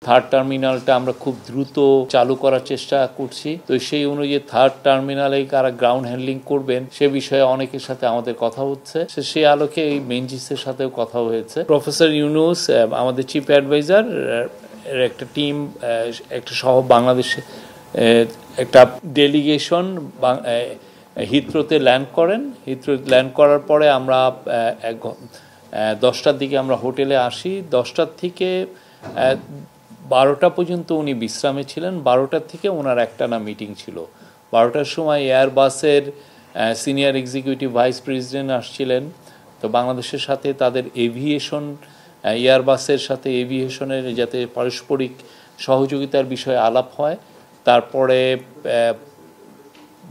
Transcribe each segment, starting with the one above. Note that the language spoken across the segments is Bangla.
থার্ড টার্মিনালটা আমরা খুব দ্রুত চালু করার চেষ্টা করছি। তো সেই অনুযায়ী থার্ড টার্মিনালে কারা গ্রাউন্ড হ্যান্ডলিং করবেন সে বিষয়ে অনেকের সাথে আমাদের কথা হচ্ছে। সেই আলোকে এই মেনজিসের সাথেও কথা হয়েছে। প্রফেসর ইউনুস আমাদের চিফ অ্যাডভাইজার একটা টিম একটা সহ বাংলাদেশে একটা ডেলিগেশন হিথ্রোতে ল্যান্ড করেন। হিথ্রোতে ল্যান্ড করার পরে আমরা 10টার দিকে আমরা হোটেলে আসি। 10টার থেকে 12টা পর্যন্ত উনি বিশ্রামে ছিলেন। 12টার থেকে ওনার একটানা মিটিং ছিল। 12টার সময় এয়ারবাসের সিনিয়র এক্সিকিউটিভ ভাইস প্রেসিডেন্ট আসছিলেন। তো বাংলাদেশের সাথে তাদের এভিয়েশন এয়ারবাসের সাথে এভিয়েশনের যাতে পারস্পরিক সহযোগিতার বিষয়ে আলাপ হয়। তারপরে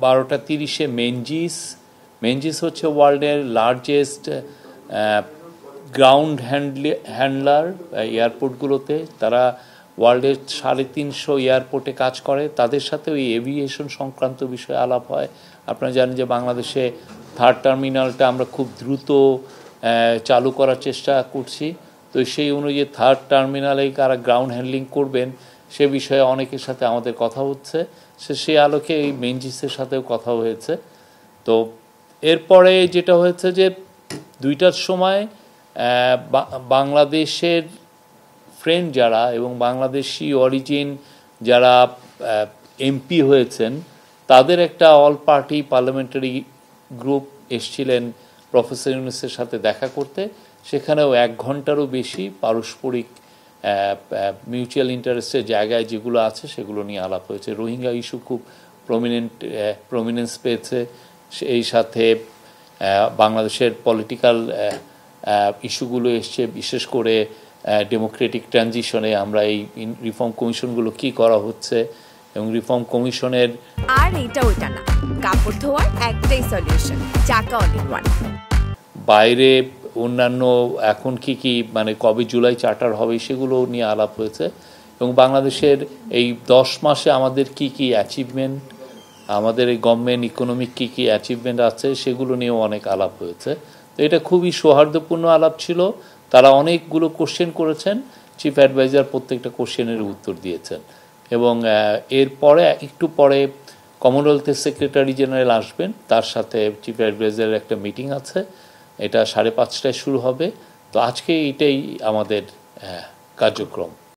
12:30 মেনজিস হচ্ছে ওয়ার্ল্ডের লার্জেস্ট গ্রাউন্ড হ্যান্ডলার এয়ারপোর্টগুলোতে। তারা ওয়ার্ল্ডের 350 এয়ারপোর্টে কাজ করে। তাদের সাথে ওই এভিয়েশন সংক্রান্ত বিষয়ে আলাপ হয়। আপনারা জানেন যে বাংলাদেশে থার্ড টার্মিনালটা আমরা খুব দ্রুত চালু করার চেষ্টা করছি। তো সেই অনুযায়ী থার্ড টার্মিনালে কারা গ্রাউন্ড হ্যান্ডলিং করবেন সে বিষয়ে অনেকের সাথে আমাদের কথা হচ্ছে। সেই আলোকে এই মেনজিসের সাথেও কথা হয়েছে। তো এরপরে যেটা হয়েছে যে 2টার সময় বাংলাদেশের ফ্রেন্ড যারা এবং বাংলাদেশি অরিজিন যারা এমপি হয়েছেন তাদের একটা অল পার্টি পার্লামেন্টারি গ্রুপ এসছিলেন প্রফেসর ইউনুসের সাথে দেখা করতে। সেখানেও 1 ঘন্টারও বেশি পারস্পরিক মিউচুয়াল ইন্টারেস্টের জায়গায় যেগুলো আছে সেগুলো নিয়ে আলাপ হয়েছে। রোহিঙ্গা ইস্যু খুব প্রমিনেন্স পেয়েছে। এই সাথে বাংলাদেশের পলিটিক্যাল ইস্যুগুলো এসছে, বিশেষ করে ডেমোক্রেটিক ট্রানজিশনে আমরা এই রিফর্ম কমিশনগুলো কি করা হচ্ছে এবং রিফর্ম কমিশনের আর এটা ওইটা না, কাপড় ধোয়ার একটাই সলিউশন, চাকা অল ইন ওয়ান। বাইরে অন্যান্য এখন কি মানে কবে জুলাই চার্টার হবে সেগুলো নিয়ে আলাপ হয়েছে। এবং বাংলাদেশের এই 10 মাসে আমাদের কি অ্যাচিভমেন্ট, আমাদের এই গভর্নমেন্ট ইকোনমিক কি অ্যাচিভমেন্ট আছে সেগুলো নিয়েও অনেক আলাপ হয়েছে। তো এটা খুবই সৌহার্দ্যপূর্ণ আলাপ ছিল। তারা অনেকগুলো কোশ্চেন করেছেন, চিফ অ্যাডভাইজার প্রত্যেকটা কোশ্চেনের উত্তর দিয়েছেন। এবং এরপরে একটু পরে কমনওয়েলথের সেক্রেটারি জেনারেল আসবেন, তার সাথে চিফ অ্যাডভাইজারের একটা মিটিং আছে। এটা 5:30টায় শুরু হবে। তো আজকে এটাই আমাদের কার্যক্রম।